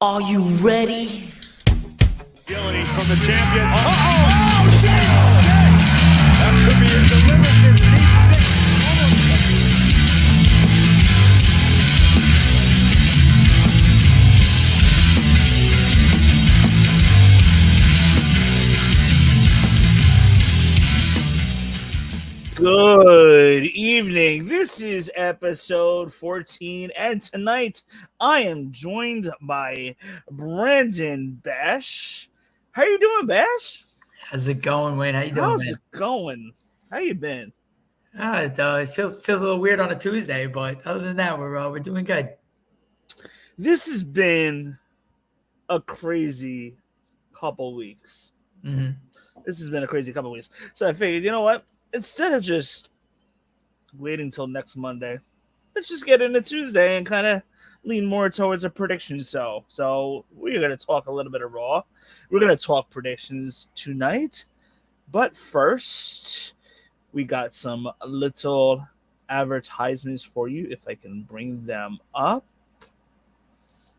Are you ready? Agility from the champion. Oh, deep six! That could be it. Delivered this deep six. Good evening. This is episode 14, and tonight I am joined by Brandon Bash. How you doing, Bash? How's it going, Wayne? How you doing, How's man? it going? How you been? It feels a little weird on a Tuesday, but other than that, we're doing good. This has been a crazy couple weeks. Mm-hmm. This has been a crazy couple weeks. So I figured, you know what? Instead of just waiting till next Monday, let's just get into Tuesday and kind of lean more towards a prediction show. So we're going to talk a little bit of Raw. We're going to talk predictions tonight. But first, we got some little advertisements for you, if I can bring them up.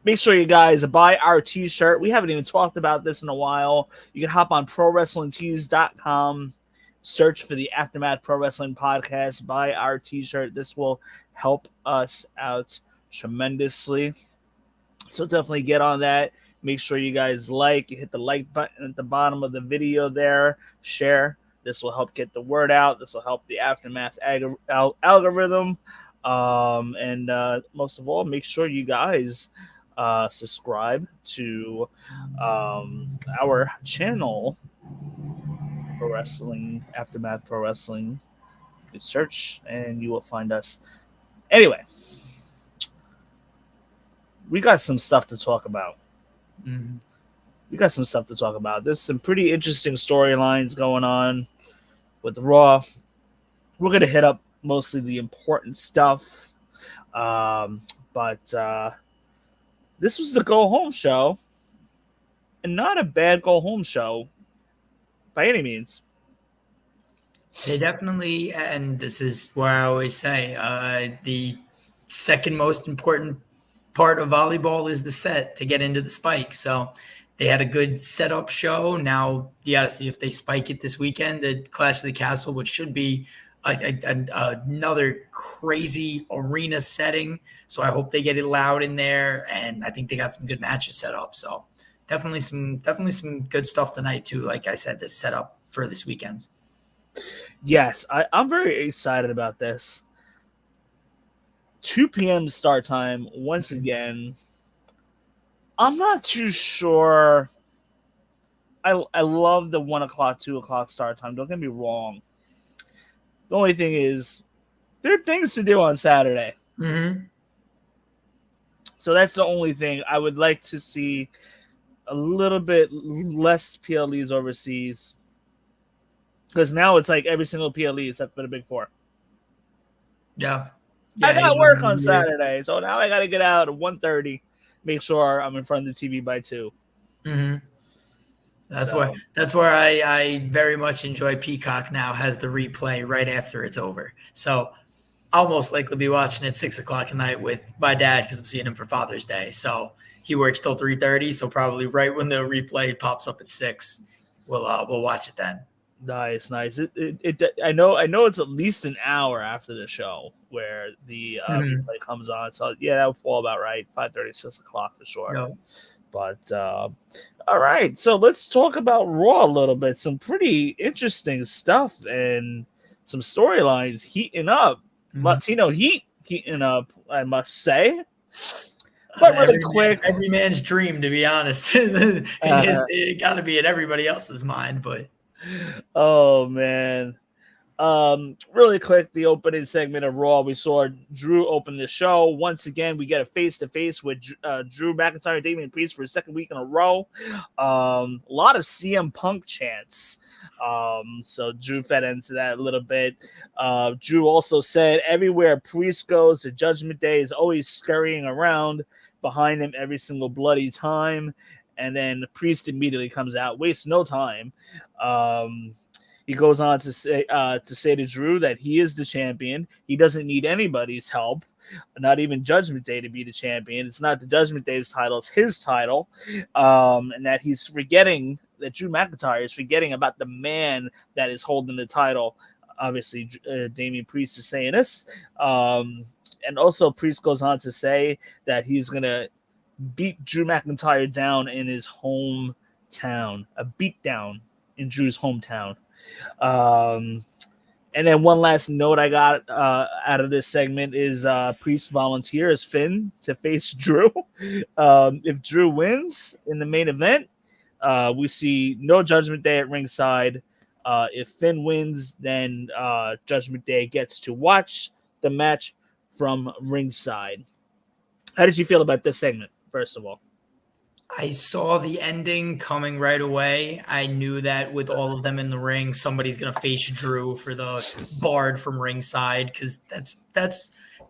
Make sure you guys buy our t-shirt. We haven't even talked about this in a while. You can hop on ProWrestlingTees.com. Search for the Aftermath Pro Wrestling Podcast. Buy our t-shirt. This will help us out tremendously. So definitely get on that. Make sure you guys hit the like button at the bottom of the video there. Share. This will help get the word out. This will help the Aftermath algorithm. And most of all, make sure you guys subscribe to our channel, Pro Wrestling, Aftermath Pro Wrestling. You search and you will find us. Anyway, we got some stuff to talk about. Mm-hmm. There's some pretty interesting storylines going on with Raw. We're going to hit up mostly the important stuff. But this was the go home show, and not a bad go home show by any means. They definitely, and this is where I always say, the second most important part of volleyball is the set to get into the spike. So they had a good setup show. Now you got to see if they spike it this weekend at Clash of the Castle, which should be another crazy arena setting. So I hope they get it loud in there, and I think they got some good matches set up. So definitely some good stuff tonight too. Like I said, the setup for this weekend. Yes, I'm very excited about this. 2 p.m. start time once again. I'm not too sure. I love the 1 o'clock, 2 o'clock start time. Don't get me wrong. The only thing is, there are things to do on Saturday. Mm-hmm. So that's the only thing. I would like to see a little bit less PLEs overseas. Because now it's like every single PLE except for the Big Four. Yeah. I got work on Saturday, so now I got to get out at 1:30. Make sure I'm in front of the TV by 2. Mm-hmm. That's where I very much enjoy Peacock now has the replay right after it's over. So I'll most likely be watching it 6 o'clock at night with my dad because I'm seeing him for Father's Day. So he works till 3:30. So probably right when the replay pops up at 6, we'll watch it then. Nice. I know it's at least an hour after the show where the replay comes on. So yeah, that would fall about right. 5:30, 6 o'clock for sure. No. But all right, so let's talk about Raw a little bit. Some pretty interesting stuff and some storylines heating up. Mm-hmm. Latino heating up, I must say. But really quick, every man's dream, to be honest. It got to be in everybody else's mind, but. Oh man. Really quick, the opening segment of Raw, we saw Drew open the show. Once again, we get a face-to-face with Drew McIntyre and Damian Priest for a second week in a row. A lot of CM Punk chants. So Drew fed into that a little bit. Drew also said, everywhere Priest goes, the Judgment Day is always scurrying around behind him every single bloody time. And then the Priest immediately comes out, wastes no time. He goes on to say to Drew that he is the champion. He doesn't need anybody's help, not even Judgment Day, to be the champion. It's not the Judgment Day's title; it's his title, and that he's forgetting that Drew McIntyre is forgetting about the man that is holding the title. Obviously, Damian Priest is saying this, and also Priest goes on to say that he's gonna beat Drew McIntyre down in his hometown, a beatdown in Drew's hometown. And then one last note I got out of this segment is Priest volunteers Finn to face Drew. If Drew wins in the main event, we see no Judgment Day at ringside. If Finn wins, then Judgment Day gets to watch the match from ringside. How did you feel about this segment, first of all? I saw the ending coming right away. I knew that with all of them in the ring, somebody's going to face Drew for the Bard from ringside, because that's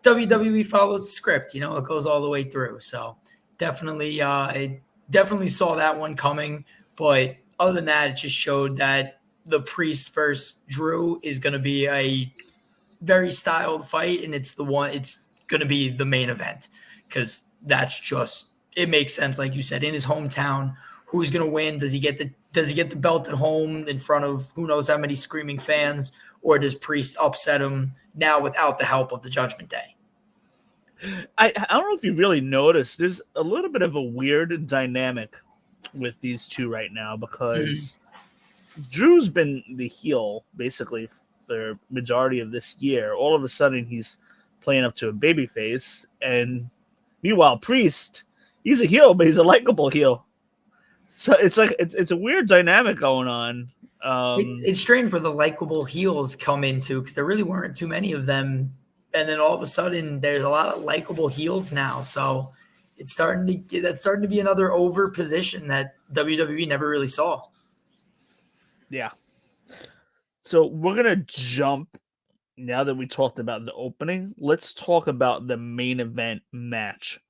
WWE follows the script. You know, it goes all the way through. So definitely, I definitely saw that one coming. But other than that, it just showed that the Priest versus Drew is going to be a very styled fight, and it's going to be the main event, because that's just, it makes sense, like you said, in his hometown. Who's going to win? Does he get the belt at home in front of who knows how many screaming fans, or does Priest upset him now without the help of the Judgment Day? I don't know if you really noticed. There's a little bit of a weird dynamic with these two right now, because Drew's been the heel basically for the majority of this year. All of a sudden, he's playing up to a babyface, and meanwhile, Priest, he's a heel, but he's a likable heel. So it's like it's a weird dynamic going on. It's strange where the likable heels come into, because there really weren't too many of them, and then all of a sudden there's a lot of likable heels now. So that's starting to be another over position that WWE never really saw. Yeah. So we're gonna jump. Now that we talked about the opening, let's talk about the main event match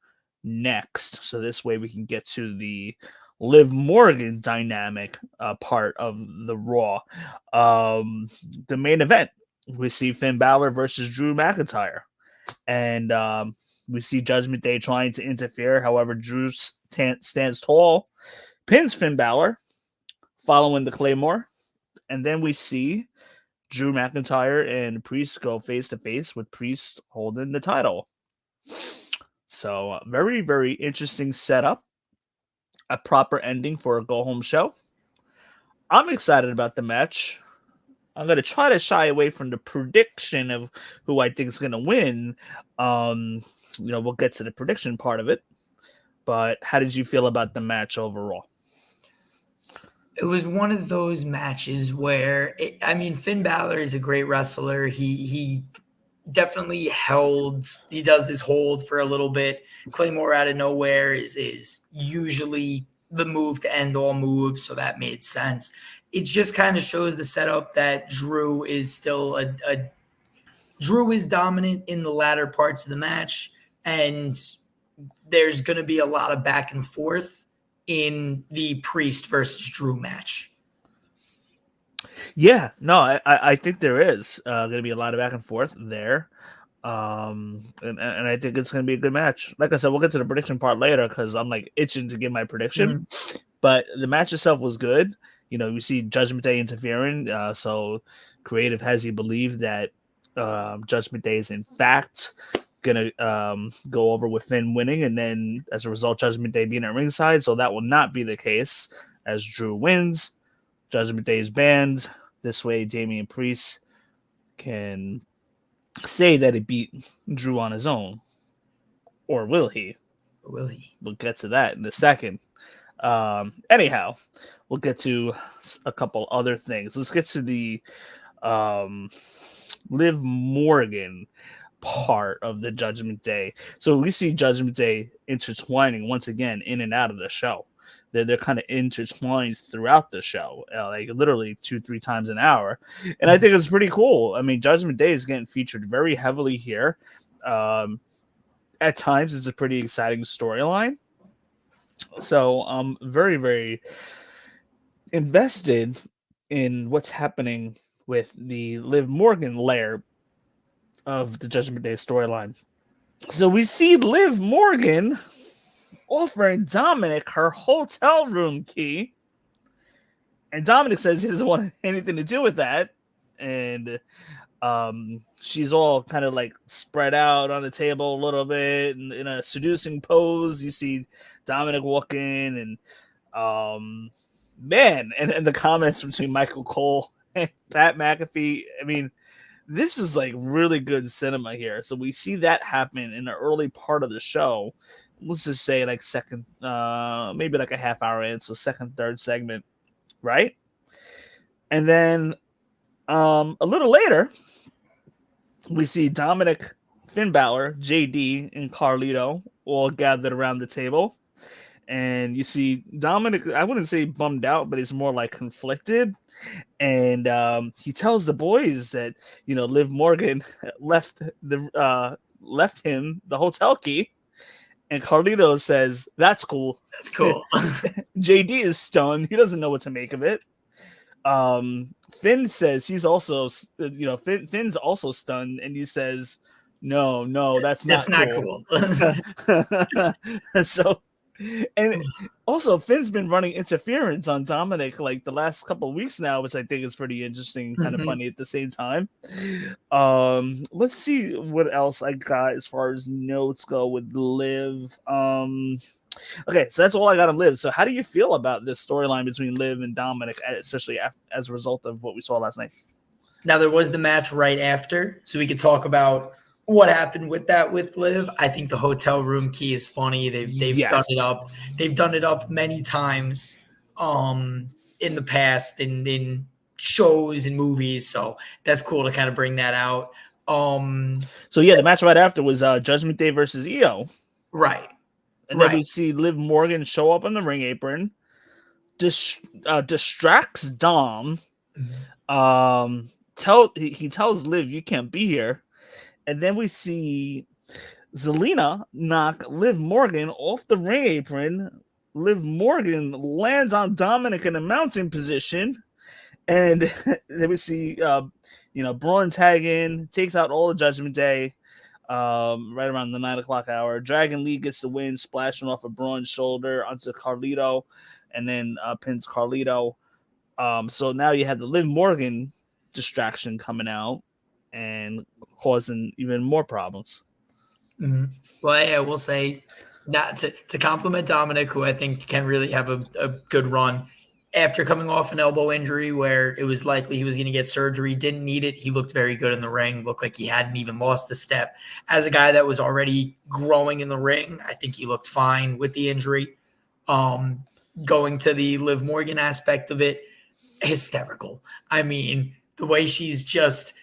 next. So this way we can get to the Liv Morgan dynamic part of the Raw. The main event, we see Finn Balor versus Drew McIntyre. And we see Judgment Day trying to interfere. However, Drew stands tall, pins Finn Balor, following the Claymore. And then we see Drew McIntyre and Priest go face-to-face, with Priest holding the title. So, very, very interesting setup. A proper ending for a go-home show. I'm excited about the match. I'm going to try to shy away from the prediction of who I think is going to win. We'll get to the prediction part of it. But how did you feel about the match overall? It was one of those matches where, Finn Balor is a great wrestler. He definitely he does his hold for a little bit. Claymore out of nowhere is usually the move to end all moves, so that made sense. It just kind of shows the setup that Drew is still Drew is dominant in the latter parts of the match, and there's going to be a lot of back and forth in the Priest versus Drew match. Yeah, no, I think there is going to be a lot of back and forth there. And I think it's going to be a good match. Like I said, we'll get to the prediction part later, because I'm like itching to give my prediction. But the match itself was good. We see Judgment Day interfering. So creative has you believe that Judgment Day is in fact going to go over with Finn winning, and then as a result, Judgment Day being at ringside. So that will not be the case, as Drew wins. Judgment Day is banned. This way, Damian Priest can say that he beat Drew on his own. Or will he? Will he? We'll get to that in a second. Anyhow, we'll get to a couple other things. Let's get to the Liv Morgan part of the Judgment Day. So we see Judgment Day intertwining once again in and out of the show. They're kind of intertwined throughout the show, like literally 2-3 times an hour. And I think it's pretty cool. Judgment Day is getting featured very heavily here. At times, it's a pretty exciting storyline. So I'm very, very invested in what's happening with the Liv Morgan layer of the Judgment Day storyline. So we see Liv Morgan offering Dominic her hotel room key, and Dominic says he doesn't want anything to do with that, and she's all kind of like spread out on the table a little bit in a seducing pose. You see Dominic walk in, and man, and the comments between Michael Cole and Pat McAfee. I mean, this is like really good cinema here. So we see that happen in the early part of the show. Let's just say like second, maybe like a half hour in, so second, third segment, right? And then a little later, we see Dominic, Finn Balor, JD, and Carlito all gathered around the table. And you see Dominic, I wouldn't say bummed out, but he's more like conflicted. And he tells the boys that, Liv Morgan left him the hotel key. And Carlito says, "That's cool." That's cool. JD is stunned. He doesn't know what to make of it. Finn says he's also, Finn's also stunned, and he says, "No, that's not cool." So, and also Finn's been running interference on Dominic like the last couple of weeks now, which I think is pretty interesting, kind of funny at the same time. Let's see what else I got as far as notes go with Liv. Okay, so that's all I got on Liv. So how do you feel about this storyline between Liv and Dominic, especially as a result of what we saw last night? Now, there was the match right after, so we could talk about what happened with that with Liv. I think the hotel room key is funny. They've done it up. They've done it up many times in the past in shows and movies. So that's cool to kind of bring that out. So yeah, the match right after was Judgment Day versus EO. Right. And then we see Liv Morgan show up on the ring apron, distracts Dom. He tells Liv, "You can't be here." And then we see Zelina knock Liv Morgan off the ring apron. Liv Morgan lands on Dominic in a mounting position. And then we see, Braun tag in, takes out all of Judgment Day right around the 9 o'clock hour. Dragon Lee gets the win, splashing off of Braun's shoulder onto Carlito, and then pins Carlito. So now you have the Liv Morgan distraction coming out and causing even more problems. Well, I will say that to compliment Dominic, who I think can really have a good run after coming off an elbow injury where it was likely he was going to get surgery, didn't need it. He looked very good in the ring, looked like he hadn't even lost a step. As a guy that was already growing in the ring, I think he looked fine with the injury. Going to the Liv Morgan aspect of it, hysterical. I mean, the way she's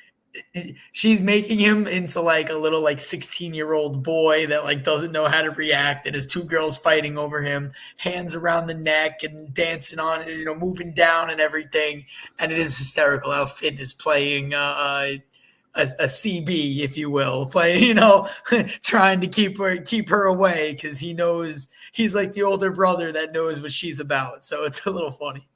making him into like a little like 16-year-old boy that like doesn't know how to react, and his two girls fighting over him, hands around the neck and dancing on it, moving down and everything. And it is hysterical how Finn is playing a CB, if you will, playing, trying to keep her away because he knows he's like the older brother that knows what she's about. So it's a little funny.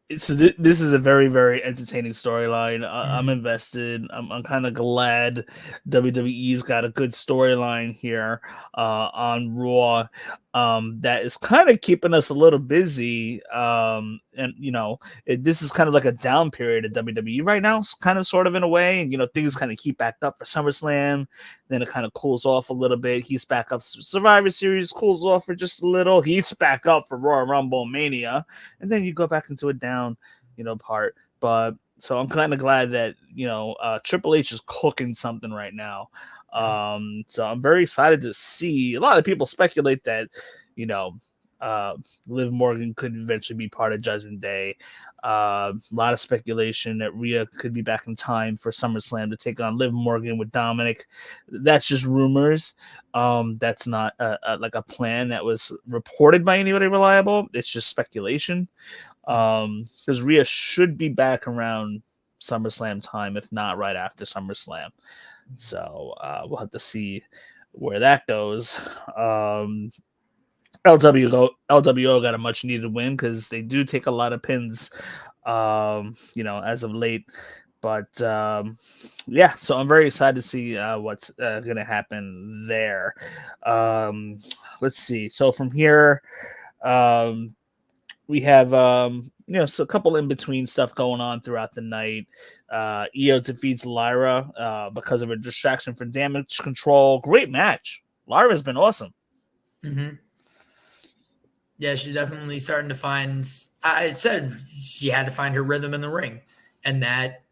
This is a very, very entertaining storyline. I'm invested. I'm kind of glad WWE's got a good storyline here on Raw that is kind of keeping us a little busy. And this is kind of like a down period of WWE right now, kind of sort of in a way. And things kind of heat back up for SummerSlam, then it kind of cools off a little bit. Heats back up. Survivor Series cools off for just a little. Heats back up for Royal Rumble Mania, and then you go back into a down, part. But so I'm kind of glad that Triple H is cooking something right now. So I'm very excited to see. A lot of people speculate that Liv Morgan could eventually be part of Judgment Day. A lot of speculation that Rhea could be back in time for SummerSlam to take on Liv Morgan with Dominic. That's just rumors. That's not like a plan that was reported by anybody reliable. It's just speculation. Because Rhea should be back around SummerSlam time, if not right after SummerSlam. So we'll have to see where that goes. LWO got a much needed win because they do take a lot of pins as of late. But yeah, so I'm very excited to see what's going to happen there. Let's see. So from here, um, we have so a couple in between stuff going on throughout the night. Io defeats Lyra because of a distraction for damage control. Great match. Lyra's been awesome. Mm-hmm. Yeah, she's definitely starting to find. I said she had to find her rhythm in the ring, and that,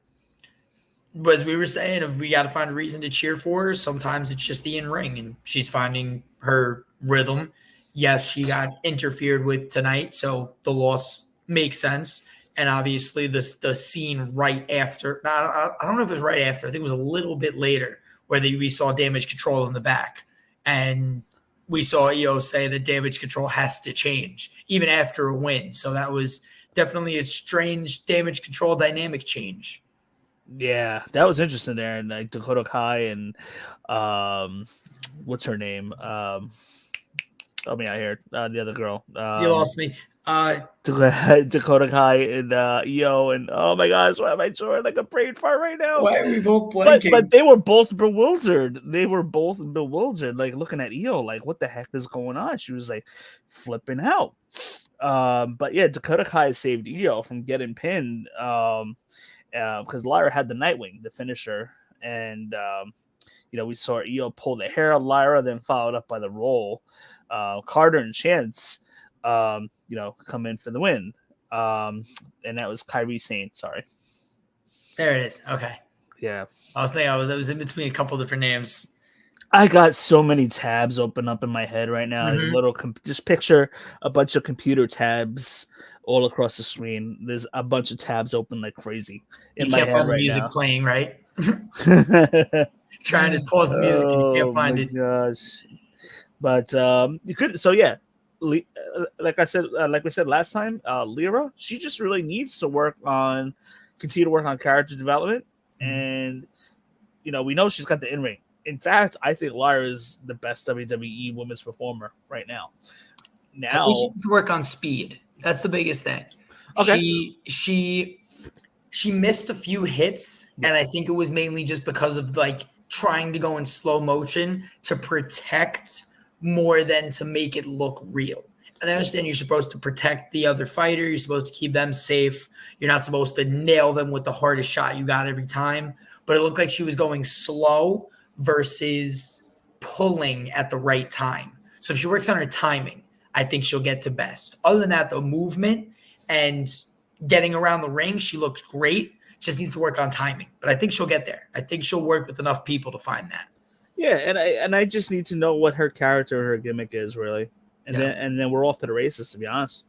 as we were saying, if we got to find a reason to cheer for her, sometimes it's just the in ring, and she's finding her rhythm. Yes, she got interfered with tonight, so the loss makes sense. And obviously, the scene right after, I don't know if it was right after, I think it was a little bit later, where we saw Damage Control in the back. And we saw Io say that Damage Control has to change, even after a win. So that was definitely a strange Damage Control dynamic change. Yeah, that was interesting there. And like Dakota Kai and what's her name? Help me out here. The other girl. You lost me. Dakota Kai and Io, and oh my gosh, why am I drawing like a brain fart right now? Why are we both blanking? But they were both bewildered. Like looking at Io, like what the heck is going on? She was like flipping out. But yeah, Dakota Kai saved Io from getting pinned. Because Lyra had the Nightwing, the finisher, and we saw Io pull the hair of Lyra, then followed up by the roll. Carter and Chance, come in for the win. And that was Kairi Sane. Sorry. There it is. Okay. Yeah. I was thinking I was in between a couple different names. I got so many tabs open up in my head right now. Mm-hmm. Just picture a bunch of computer tabs all across the screen. There's a bunch of tabs open like crazy in my head right now. You can't find the music playing, right? Trying to pause the music and you can't find it. Oh my gosh. But you could. So yeah, like we said last time, Lyra, she just really needs to continue to work on character development, and we know she's got the in ring. In fact, I think Lyra is the best WWE women's performer right now. Now she needs to work on speed. That's the biggest thing. Okay. She missed a few hits, and I think it was mainly just because of like trying to go in slow motion to protect more than to make it look real. And I understand you're supposed to protect the other fighter. You're supposed to keep them safe. You're not supposed to nail them with the hardest shot you got every time. But it looked like she was going slow versus pulling at the right time. So if she works on her timing, I think she'll get to best. Other than that, the movement and getting around the ring, she looks great. Just needs to work on timing. But I think she'll get there. I think she'll work with enough people to find that. Yeah, and I just need to know what her character, her gimmick is really. And then we're off to the races, to be honest.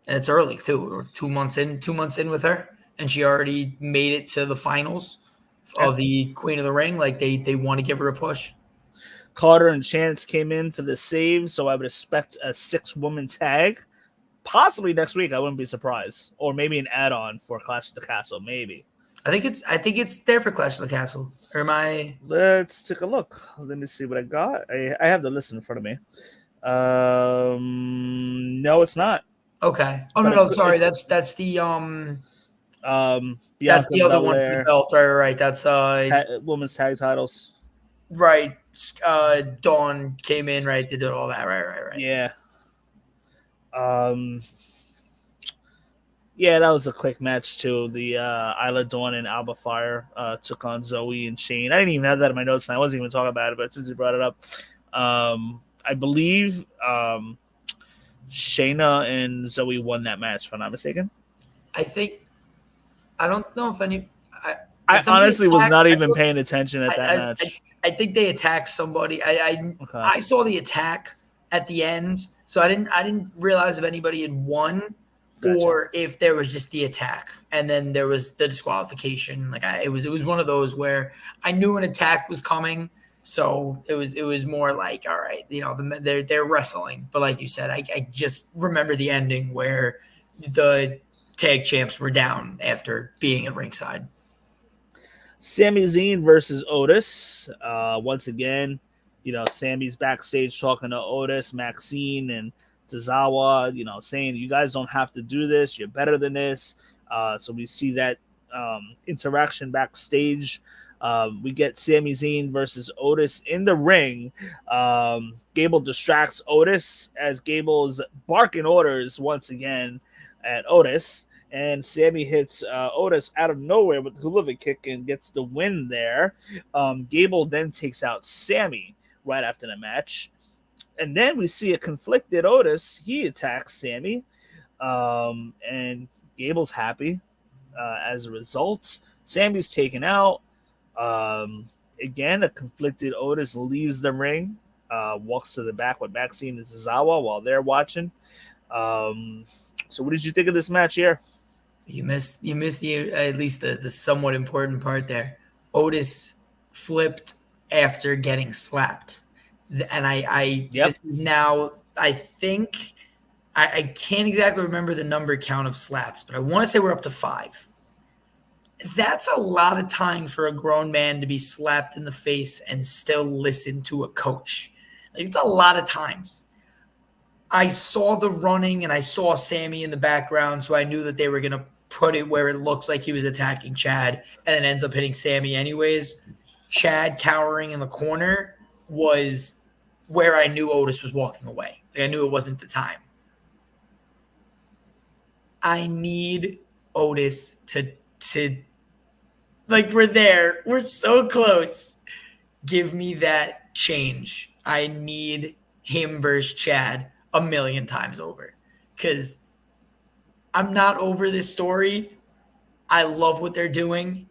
And it's early too. We're 2 months in with her, and she already made it to the finals of the Queen of the Ring. Like they want to give her a push. Carter and Chance came in for the save, so I would expect a 6-woman tag, possibly next week. I wouldn't be surprised, or maybe an add-on for Clash of the Castle, maybe. I think it's there for Clash of the Castle. Or am I? Let's take a look. Let me see what I got. I have the list in front of me. No, it's not. Okay. Oh no, sorry. That's the that's the other one for the belt. Right. That's women's tag titles. Right. Dawn came in. Right. They did all that. Right. Yeah. Yeah, that was a quick match too. The Isla Dawn and Alba Fire took on Zoe and Shane. I didn't even have that in my notes, and I wasn't even talking about it. But since you brought it up, I believe Shayna and Zoe won that match, if I'm not mistaken. I don't know if any. I honestly was not even paying attention at that match. I think they attacked somebody. I saw the attack at the end, so I didn't realize if anybody had won. Gotcha. Or if there was just the attack, and then there was the disqualification. Like it was one of those where I knew an attack was coming, so it was more like, all right, they're wrestling. But like you said, I just remember the ending where the tag champs were down after being at ringside. Sami Zayn versus Otis. Once again, Sami's backstage talking to Otis, Maxine, and Tozawa, saying you guys don't have to do this. You're better than this. So we see that interaction backstage. We get Sami Zayn versus Otis in the ring. Gable distracts Otis as Gable is barking orders once again at Otis. And Sami hits Otis out of nowhere with the hula kick and gets the win there. Gable then takes out Sami right after the match. And then we see a conflicted Otis. He attacks Sami. And Gable's happy as a result. Sami's taken out. Again, a conflicted Otis leaves the ring, walks to the back with Maxine and Tozawa while they're watching. So what did you think of this match here? You missed the at least the somewhat important part there. Otis flipped after getting slapped, and this is now, I think, I can't exactly remember the number count of slaps, but I want to say we're up to 5. That's a lot of time for a grown man to be slapped in the face and still listen to a coach. Like, it's a lot of times. I saw the running and I saw Sami in the background, so I knew that they were going to put it where it looks like he was attacking Chad and then ends up hitting Sami anyways. Chad cowering in the corner was where I knew Otis was walking away. Like, I knew it wasn't the time. I need Otis to like, we're there. We're so close. Give me that change. I need him versus Chad 1,000,000 times over, because I'm not over this story. I love what they're doing.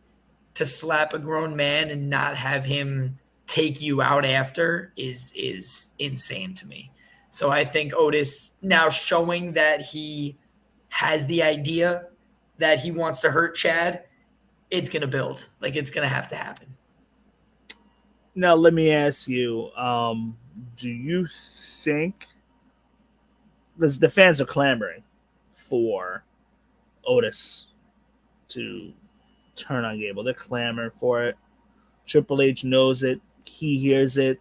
To slap a grown man and not have him take you out after is insane to me. So I think Otis now showing that he has the idea that he wants to hurt Chad, it's going to build. Like, it's going to have to happen. Now, let me ask you, do you think, because the fans are clamoring for Otis to turn on Gable. They're clamoring for it. Triple H knows it. He hears it.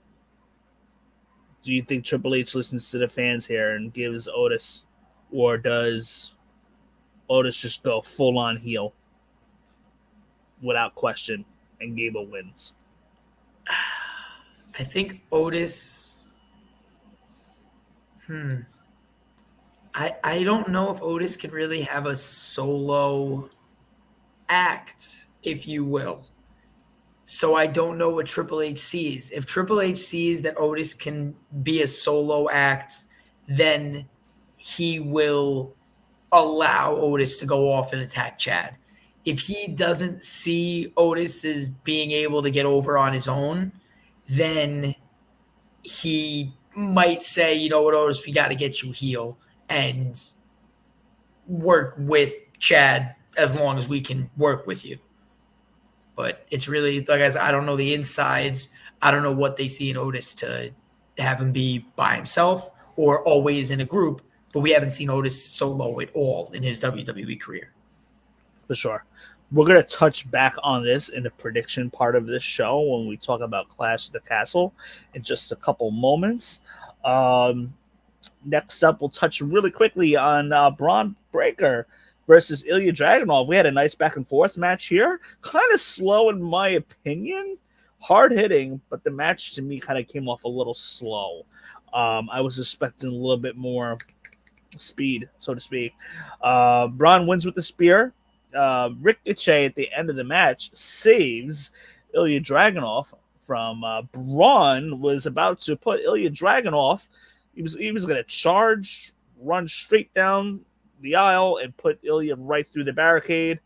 Do you think Triple H listens to the fans here and gives Otis, or does Otis just go full on heel without question and Gable wins? I think Otis. I don't know if Otis can really have a solo act, if you will. So I don't know what Triple H sees. If Triple H sees that Otis can be a solo act, then he will allow Otis to go off and attack Chad. If he doesn't see Otis as being able to get over on his own, then he might say, you know what, Otis, we got to get you heel and work with Chad as long as we can work with you. But it's really, like I said, I don't know the insides. I don't know what they see in Otis to have him be by himself or always in a group, but we haven't seen Otis solo at all in his WWE career. For sure. We're going to touch back on this in the prediction part of this show when we talk about Clash of the Castle in just a couple moments. Next up, we'll touch really quickly on Braun Breaker versus Ilya Dragunov. We had a nice back and forth match here. Kind of slow in my opinion. Hard hitting, but the match to me kind of came off a little slow. I was expecting a little bit more speed, so to speak. Braun wins with the spear. Ricochet at the end of the match saves Ilya Dragunov from Braun was about to put Ilya Dragunov. He was going to charge, run straight down the aisle, and put Ilya right through the barricade.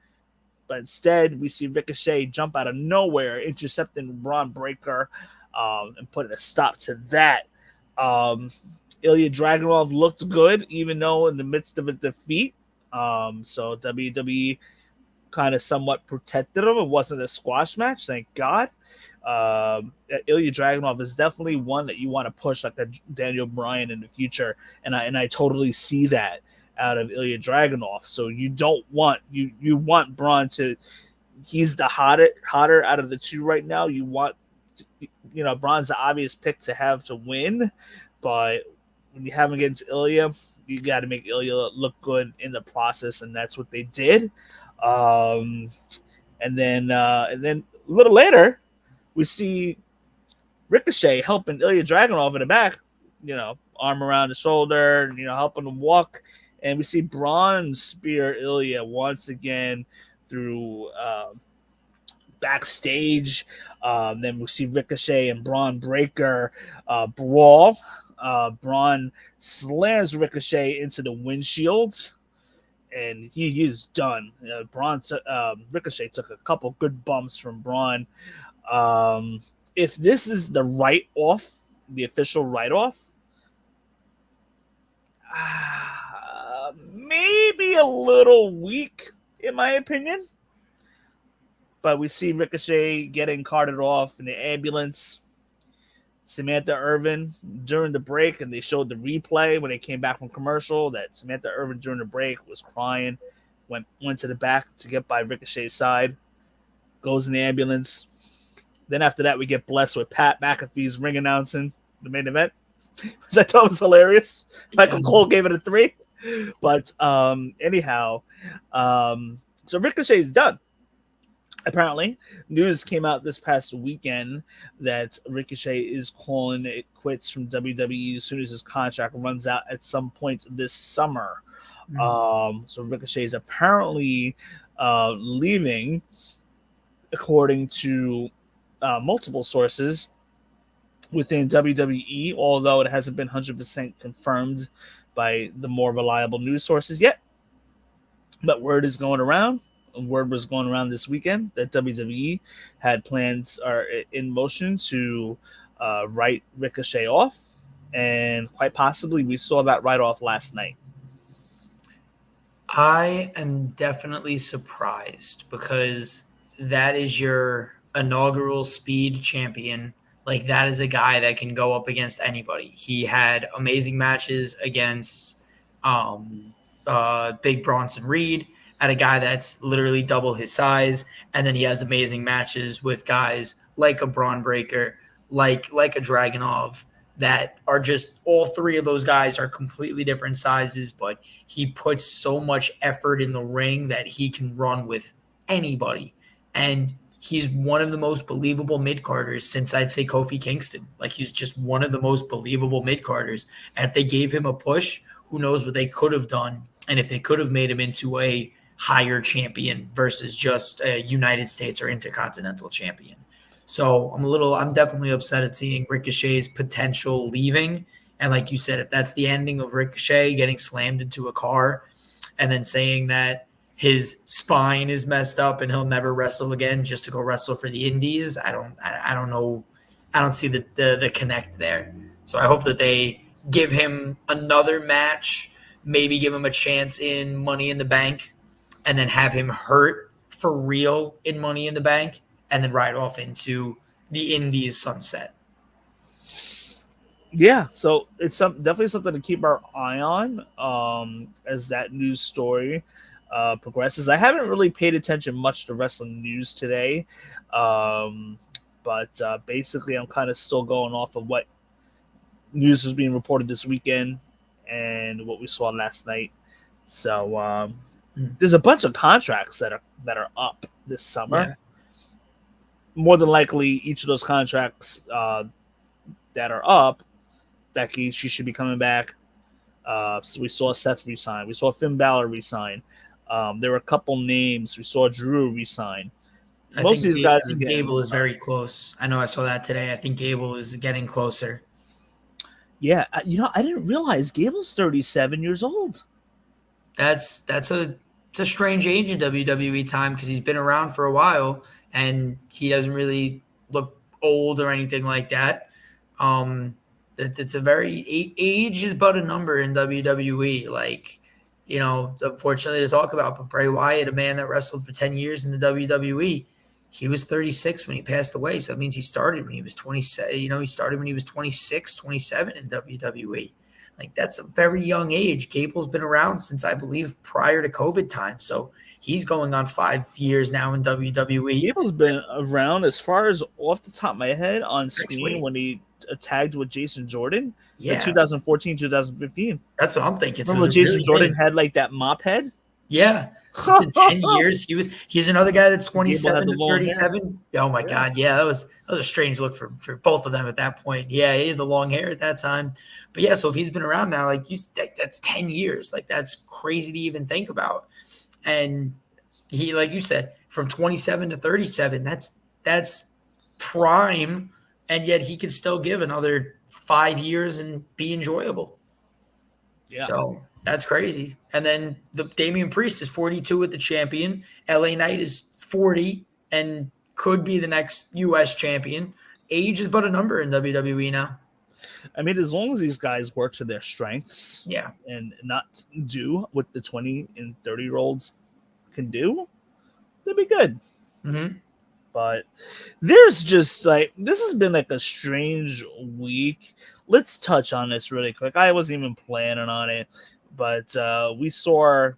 But instead, we see Ricochet jump out of nowhere, intercepting Braun Breaker, and putting a stop to that. Ilya Dragunov looked good, even though in the midst of a defeat. So WWE kind of somewhat protected him. It wasn't a squash match, thank God. Ilya Dragunov is definitely one that you want to push like a Daniel Bryan in the future, and I totally see that out of Ilya Dragunov. So you don't want you want Braun to. He's the hotter out of the two right now. You want, Braun's the obvious pick to have to win, but when you have him against Ilya, you got to make Ilya look good in the process, and that's what they did. And then a little later, we see Ricochet helping Ilya Dragunov in the back, arm around the shoulder, helping him walk. And we see Braun spear Ilya once again through backstage. Then we see Ricochet and Braun Breaker brawl. Braun slams Ricochet into the windshield, and he is done. Ricochet took a couple good bumps from Braun. If this is the write-off, the official write-off, maybe a little weak, in my opinion. But we see Ricochet getting carted off in the ambulance. Samantha Irvin during the break, and they showed the replay when they came back from commercial, that Samantha Irvin during the break was crying, went to the back to get by Ricochet's side, goes in the ambulance. Then after that, we get blessed with Pat McAfee's ring announcing the main event, which I thought was hilarious. Michael Cole gave it a 3. But anyhow, so Ricochet's done. Apparently, news came out this past weekend that Ricochet is calling it quits from WWE as soon as his contract runs out at some point this summer. So Ricochet is apparently leaving, according to multiple sources within WWE, although it hasn't been 100% confirmed by the more reliable news sources yet. But word is going around. Word was going around this weekend that WWE had plans are in motion to write Ricochet off, and quite possibly we saw that write-off last night. I am definitely surprised because that is your inaugural speed champion. Like, that is a guy that can go up against anybody. He had amazing matches against Big Bronson Reed, at a guy that's literally double his size, and then he has amazing matches with guys like a Braun Breaker, like a Dragunov, that are just, all three of those guys are completely different sizes, but he puts so much effort in the ring that he can run with anybody. And he's one of the most believable mid-carders since, I'd say, Kofi Kingston. Like, he's just one of the most believable mid-carders. And if they gave him a push, who knows what they could have done, and if they could have made him into a higher champion versus just a United States or Intercontinental champion. So I'm definitely upset at seeing Ricochet's potential leaving. And like you said, if that's the ending of Ricochet getting slammed into a car and then saying that his spine is messed up and he'll never wrestle again just to go wrestle for the Indies, I don't know. I don't see the connect there. So I hope that they give him another match, maybe give him a chance in Money in the Bank, and then have him hurt for real in Money in the Bank, and then ride off into the Indies sunset. Yeah, so it's definitely something to keep our eye on as that news story progresses. I haven't really paid attention much to wrestling news today, but basically I'm kind of still going off of what news was being reported this weekend and what we saw last night. So there's a bunch of contracts that are up this summer. Yeah. More than likely, each of those contracts that are up, Becky, she should be coming back. So we saw Seth resign. We saw Finn Balor resign. There were a couple names. We saw Drew resign. Most of these guys. Gable is very close. I know I saw that today. I think Gable is getting closer. Yeah, I didn't realize Gable's 37 years old. It's a strange age in WWE time because he's been around for a while and he doesn't really look old or anything like that. It's a very age is but a number in WWE. Like, unfortunately to talk about, but Bray Wyatt, a man that wrestled for 10 years in the WWE, he was 36 when he passed away. So that means he started when he was 27. He started when he was 26, 27 in WWE. Like, that's a very young age. Gable's been around since, I believe, prior to COVID time. So he's going on 5 years now in WWE. Gable's been around, as far as off the top of my head, on screen when he tagged with Jason Jordan in 2014, 2015. That's what I'm thinking. Remember Jason Jordan had like that mop head? Yeah. In 10 years, he's another guy that's 27 the to long hair. 37. Oh my God. Yeah, that was a strange look for both of them at that point. Yeah, he had the long hair at that time. But yeah, so if he's been around now, like that's 10 years. Like that's crazy to even think about. And he, like you said, from 27 to 37, that's prime, and yet he could still give another 5 years and be enjoyable. Yeah. So that's crazy. And then the Damian Priest is 42 with the champion. LA Knight is 40 and could be the next US champion. Age is but a number in WWE now. I mean, as long as these guys work to their strengths, Yeah, and not do what the 20 and 30-year-olds can do, they'll be good. Mm-hmm. But there's just like, this has been like a strange week. Let's touch on this really quick. I wasn't even planning on it, but we saw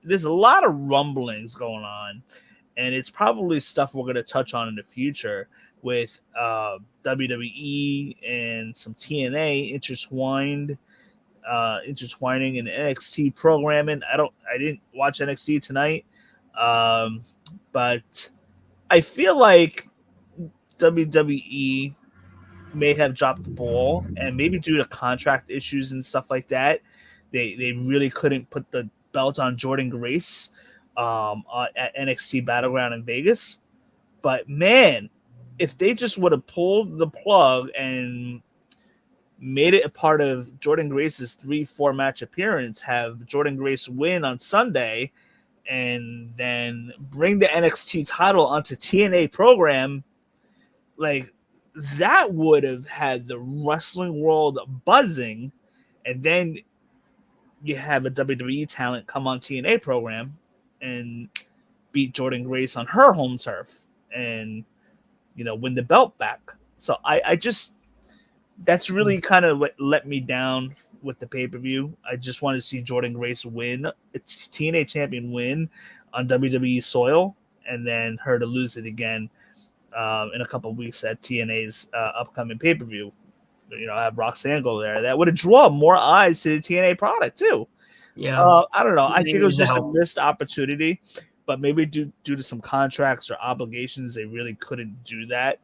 there's a lot of rumblings going on, and it's probably stuff we're going to touch on in the future with WWE and some TNA intertwining in NXT programming. I didn't watch NXT tonight, but I feel like WWE may have dropped the ball, and maybe due to contract issues and stuff like that, they really couldn't put the belt on Jordynne Grace at NXT Battleground in Vegas. But man, if they just would have pulled the plug and made it a part of Jordynne Grace's 3-4 match appearance, have Jordynne Grace win on Sunday, and then bring the NXT title onto TNA program, like, that would have had the wrestling world buzzing. And then you have a WWE talent come on TNA program and beat Jordynne Grace on her home turf and, win the belt back. So I just, that's really kind of what let me down with the pay-per-view. I just want to see Jordynne Grace win, it's TNA champion win on WWE soil, and then her to lose it again in a couple of weeks at TNA's upcoming pay-per-view. Have Roxanne go there. That would have drawn more eyes to the TNA product too. Yeah. I don't know. I think it was just a missed opportunity, but maybe due to some contracts or obligations, they really couldn't do that.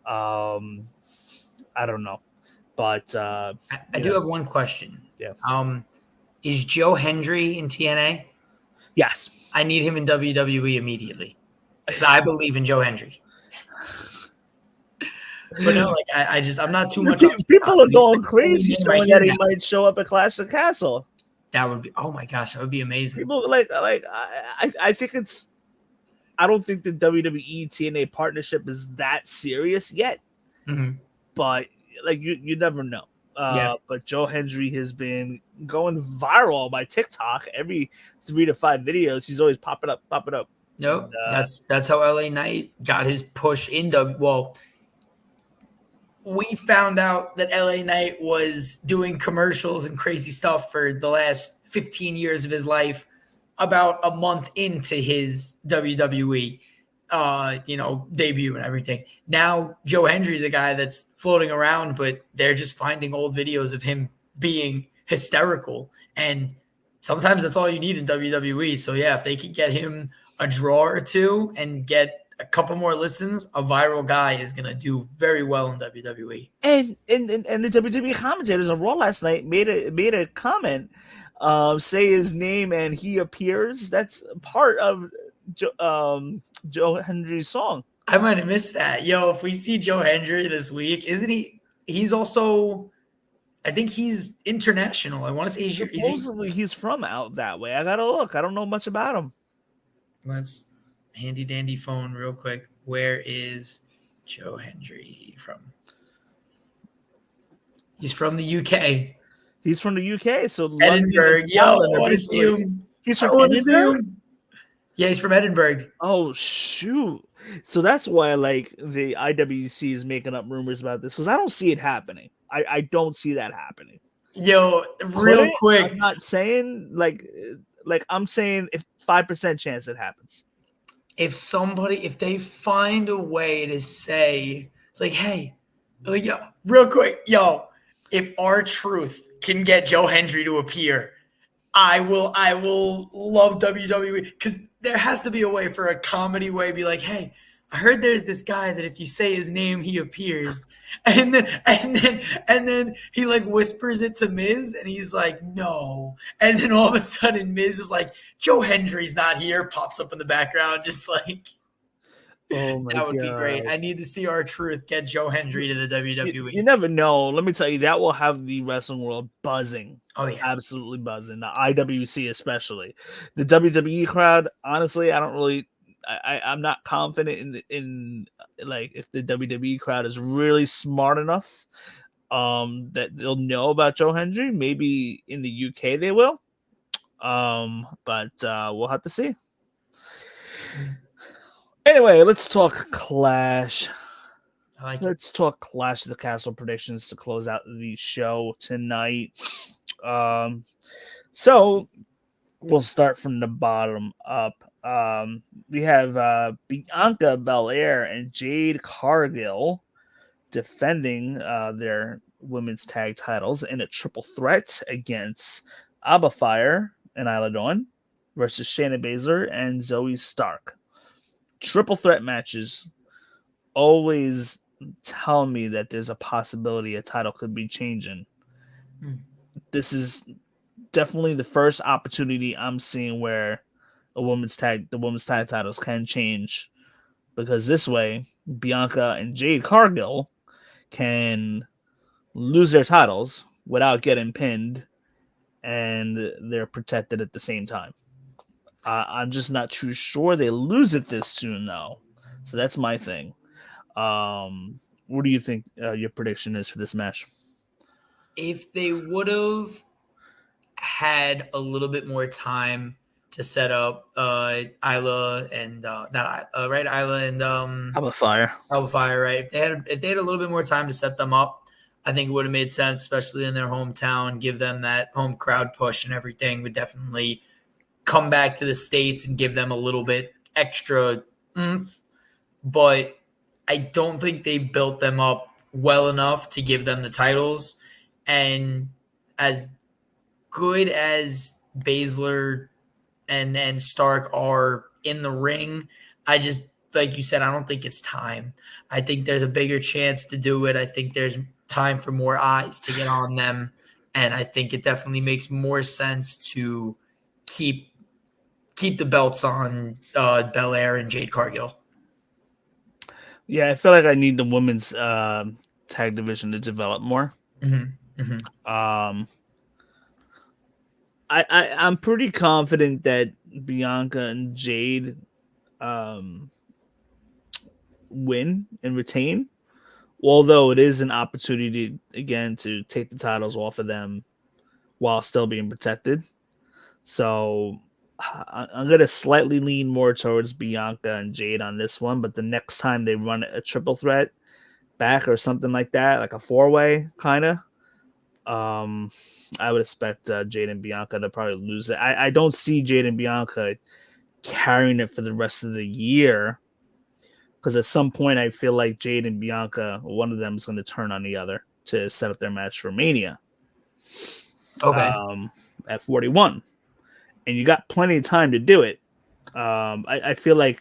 I don't know. But I do have one question. Yeah. Is Joe Hendry in TNA? Yes. I need him in WWE immediately because I believe in Joe Hendry. But no, I'm not too much. People are going crazy showing that he might show up at Clash of Castle. That would be, oh my gosh, that would be amazing. People I think it's, I don't think the WWE TNA partnership is that serious yet. Mm-hmm. But you never know. Yeah. But Joe Hendry has been going viral by TikTok. Every 3 to 5 videos, he's always popping up. Nope. That's how LA Knight got his push into. Well, we found out that LA Knight was doing commercials and crazy stuff for the last 15 years of his life about a month into his WWE debut and everything. Now Joe Hendry's a guy that's floating around, but they're just finding old videos of him being hysterical. And sometimes that's all you need in WWE. So yeah, if they could get him a draw or two and get a couple more listens, a viral guy is going to do very well in WWE. And the WWE commentators on Raw last night made a comment, say his name and he appears. That's part of Joe Hendry's song. I might have missed that. Yo, if we see Joe Hendry this week, isn't he? He's also, I think he's international. I want to say supposedly he's from out that way. I gotta look. I don't know much about him. Let's handy dandy phone real quick. Where is Joe Hendry from? He's from the UK. He's from the UK. So Edinburgh. Yo, I want to see him. He's from Edinburgh? Yeah, he's from Edinburgh. Oh, shoot. So that's why the IWC is making up rumors about this, because I don't see it happening. I don't see that happening. Yo, real quick. I'm not saying I'm saying if 5% chance it happens. If they find a way to say, hey, yo, real quick, if R-Truth can get Joe Hendry to appear, I will love WWE because there has to be a way for a comedy way to be like, hey, I heard there's this guy that if you say his name, he appears. And then he like whispers it to Miz and he's like, no. And then all of a sudden Miz is like, Joe Hendry's not here, pops up in the background, just like Oh my that would be God. great. I need to see R-Truth get Joe Hendry to the WWE. You never know. Let me tell you, that will have the wrestling world buzzing. Oh yeah. Absolutely buzzing. The IWC especially. The WWE crowd, honestly, I don't really I'm not confident in like if the WWE crowd is really smart enough that they'll know about Joe Hendry. Maybe in the UK they will. But we'll have to see. Anyway, let's talk Clash. Let's talk Clash of the Castle predictions to close out the show tonight. So we'll start from the bottom up. We have Bianca Belair and Jade Cargill defending their women's tag titles in a triple threat against Alba Fire and Isla Dawn versus Shayna Baszler and Zoe Stark. Triple threat matches always tell me that there's a possibility a title could be changing. This is definitely the first opportunity I'm seeing where the women's tag titles can change, because this way Bianca and Jade Cargill can lose their titles without getting pinned, and they're protected at the same time. I'm just not too sure they lose it this soon, though. So that's my thing. What do you think your prediction is for this match? If they would have had a little bit more time to set up Isla and Isla and Alba Fire, right? If they had a little bit more time to set them up, I think it would have made sense, especially in their hometown. Give them that home crowd push and everything would definitely come back to the States and give them a little bit extra oomph. But I don't think they built them up well enough to give them the titles. And as good as Baszler and Stark are in the ring, I just, like you said, I don't think it's time. I think there's a bigger chance to do it. I think there's time for more eyes to get on them. And I think it definitely makes more sense to keep the belts on Belair and Jade Cargill. Yeah, I feel like I need the women's tag division to develop more. Mm-hmm. Mm-hmm. I'm pretty confident that Bianca and Jade win and retain, although it is an opportunity again to take the titles off of them while still being protected. So I'm going to slightly lean more towards Bianca and Jade on this one, but the next time they run a triple threat back or something like that, like a 4-way kind of, I would expect Jade and Bianca to probably lose it. I don't see Jade and Bianca carrying it for the rest of the year, because at some point I feel like Jade and Bianca, one of them is going to turn on the other to set up their match for Mania. Okay. At 41. And you got plenty of time to do it. I feel like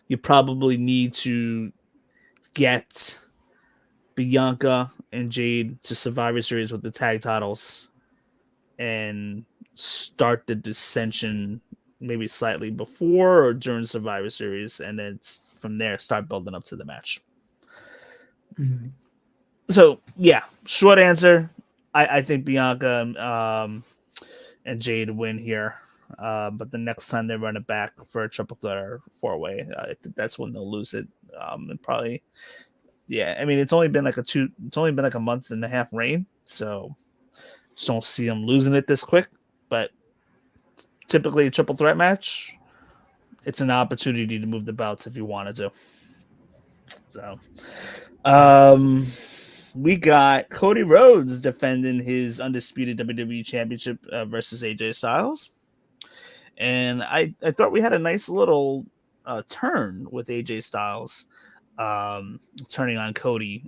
you probably need to get Bianca and Jade to Survivor Series with the tag titles and start the dissension maybe slightly before or during Survivor Series, and then from there start building up to the match. Mm-hmm. So, yeah, short answer, I think Bianca and Jade win here. But the next time they run it back for a triple threat or 4-way, I think that's when they'll lose it. And probably, yeah. I mean, it's only been like a month and a half reign, so just don't see them losing it this quick. But typically, a triple threat match, it's an opportunity to move the belts if you wanted to. So, we got Cody Rhodes defending his undisputed WWE Championship versus AJ Styles. And I thought we had a nice little turn with AJ Styles turning on Cody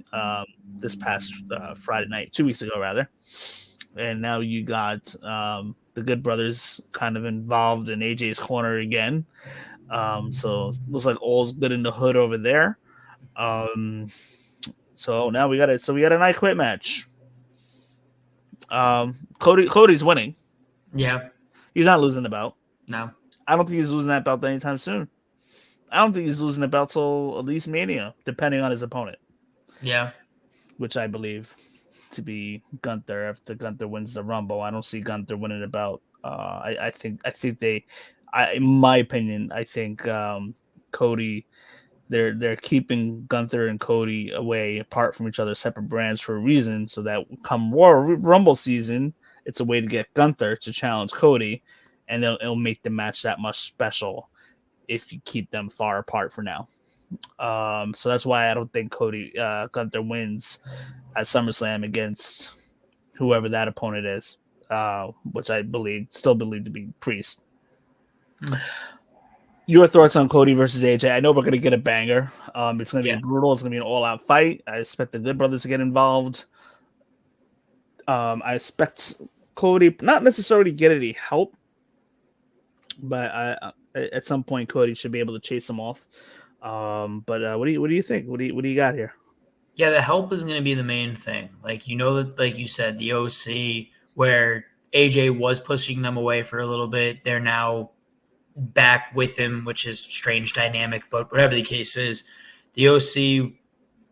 this past Friday night, 2 weeks ago, rather. and now you got the Good Brothers kind of involved in AJ's corner again. So looks like all's good in the hood over there. So now we got it. So we got an I Quit match. Cody's winning. Yeah. He's not losing the belt. No. I don't think he's losing that belt anytime soon. I don't think he's losing the belt till at least Mania, depending on his opponent. Yeah. Which I believe to be Gunther after Gunther wins the Rumble. I don't see Gunther winning the belt. I think in my opinion, I think Cody. They're keeping Gunther and Cody away, apart from each other, separate brands for a reason, so that come Royal Rumble season, it's a way to get Gunther to challenge Cody, and it'll make the match that much special if you keep them far apart for now. So that's why I don't think Gunther wins at SummerSlam against whoever that opponent is, which I still believe to be Priest. Your thoughts on Cody versus AJ? I know we're going to get a banger. It's going to be brutal. It's going to be an all-out fight. I expect the Good Brothers to get involved. I expect Cody not necessarily get any help, but at some point Cody should be able to chase him off. But what do you think? What do you got here? Yeah, the help is going to be the main thing. Like, that, like you said, the OC, where AJ was pushing them away for a little bit, they're now back with him, which is strange dynamic, but whatever the case is, the OC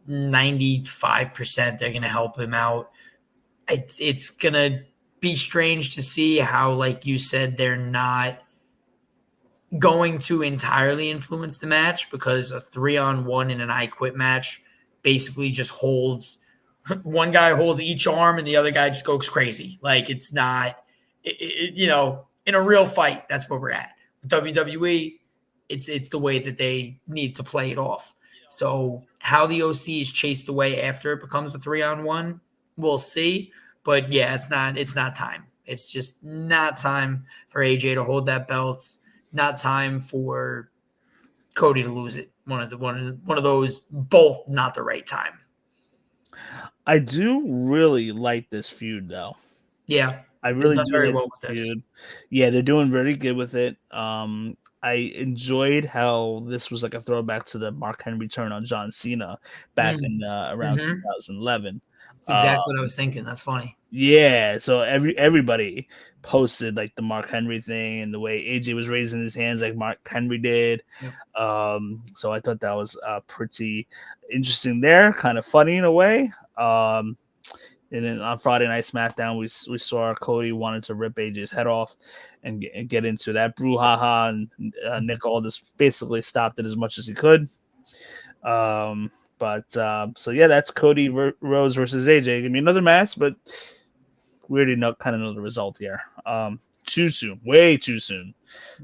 95% they're going to help him out. It's going to be strange to see how, like you said, they're not going to entirely influence the match, because a 3-on-1 in an I Quit match basically just holds one guy holds each arm and the other guy just goes crazy. Like, it's not in a real fight, that's where we're at. WWE, it's the way that they need to play it off. So how the OC is chased away after it becomes a 3-on-1, we'll see. But yeah, it's not time. It's just not time for AJ to hold that belt. Not time for Cody to lose it. One of those, both not the right time. I do really like this feud, though. Yeah. I really do very like well this with this. feud. Yeah, they're doing very good with it. I enjoyed how this was like a throwback to the Mark Henry turn on John Cena back in around 2011. That's exactly what I was thinking. That's funny. Yeah, so everybody posted like the Mark Henry thing and the way AJ was raising his hands like Mark Henry did. Yep. So I thought that was pretty interesting there, kind of funny in a way. And then on Friday Night SmackDown, we saw Cody wanted to rip AJ's head off and get into that brouhaha, and Nick Aldis basically stopped it as much as he could. So yeah, that's Cody Rhodes versus AJ. Give me another match, but we already kind of know the result here. Too soon, way too soon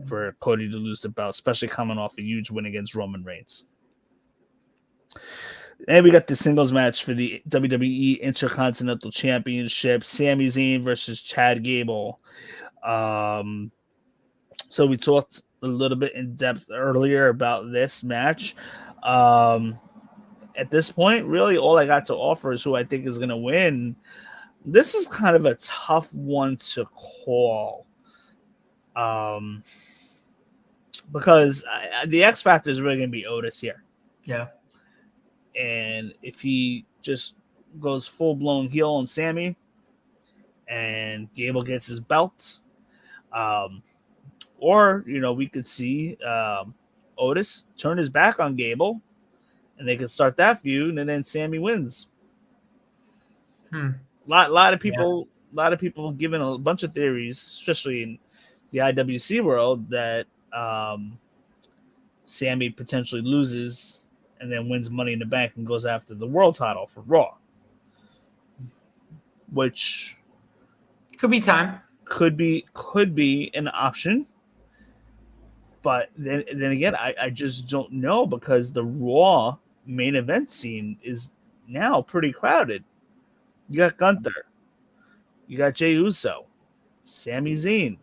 for Cody to lose the belt, especially coming off a huge win against Roman Reigns. And we got the singles match for the WWE Intercontinental Championship: Sami Zayn versus Chad Gable. So we talked a little bit in depth earlier about this match. At this point, really, all I got to offer is who I think is going to win. This is kind of a tough one to call, because the X Factor is really going to be Otis here. Yeah. And if he just goes full-blown heel on Sammy and Gable gets his belt, or, we could see Otis turn his back on Gable and they could start that feud and then Sammy wins. A lot of people giving a bunch of theories, especially in the IWC world, that Sammy potentially loses and then wins Money in the Bank and goes after the world title for Raw, which could be time. Could be an option, but then again, I just don't know, because the Raw main event scene is now pretty crowded. You got Gunther, you got Jey Uso, Sami Zayn,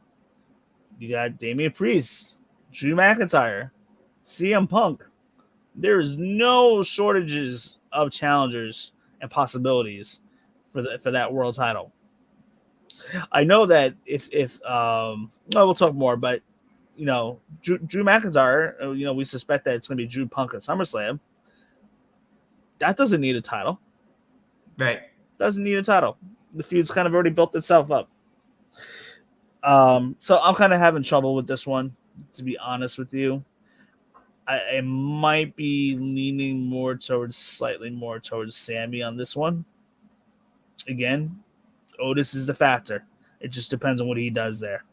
you got Damian Priest, Drew McIntyre, CM Punk. There is no shortages of challengers and possibilities for that world title. I know that if well, we'll talk more, but Drew McIntyre, we suspect that it's going to be Drew Punk at SummerSlam. That doesn't need a title. Right. Doesn't need a title. The feud's kind of already built itself up. So I'm kind of having trouble with this one, to be honest with you. I might be leaning slightly more towards Sammy on this one. Again, Otis is the factor. It just depends on what he does there.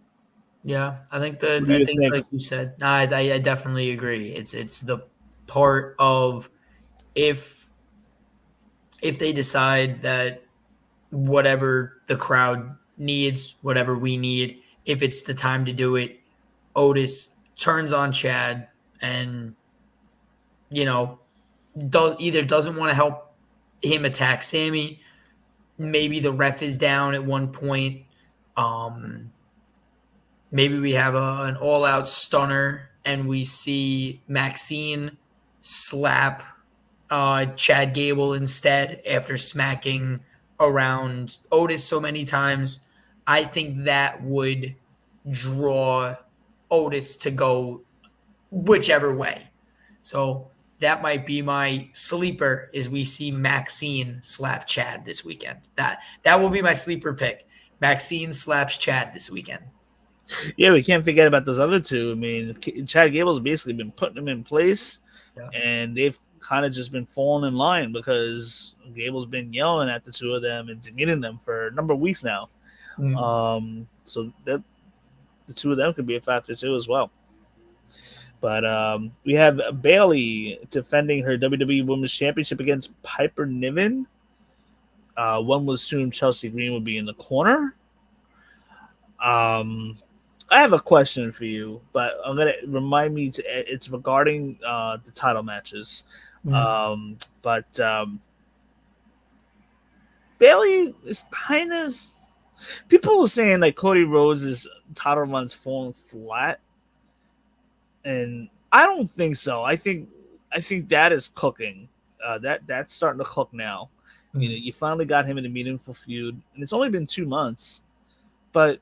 Yeah, I think What do you think? like you said, I definitely agree. It's the part of if they decide that whatever the crowd needs, whatever we need, if it's the time to do it, Otis turns on Chad and doesn't want to help him attack Sammy. Maybe the ref is down at one point. Maybe we have an all-out stunner and we see Maxine slap Chad Gable instead after smacking around Otis so many times. I think that would draw Otis to go whichever way. So that might be my sleeper is we see Maxine slap Chad this weekend. That will be my sleeper pick. Maxine slaps Chad this weekend. Yeah, we can't forget about those other two. I mean, Chad Gable's basically been putting them in place, and they've kind of just been falling in line because Gable's been yelling at the two of them and demeaning them for a number of weeks now. Mm-hmm. So that the two of them could be a factor too as well. But we have Bayley defending her WWE Women's Championship against Piper Niven. One would assume Chelsea Green would be in the corner. I have a question for you, but I'm gonna remind me it's regarding the title matches. Mm-hmm. But Bayley is kind of people were saying like Cody Rhodes' title run's falling flat, and I don't think so. I think that is cooking. That's starting to cook now. Mm-hmm. You finally got him in a meaningful feud, and it's only been 2 months, but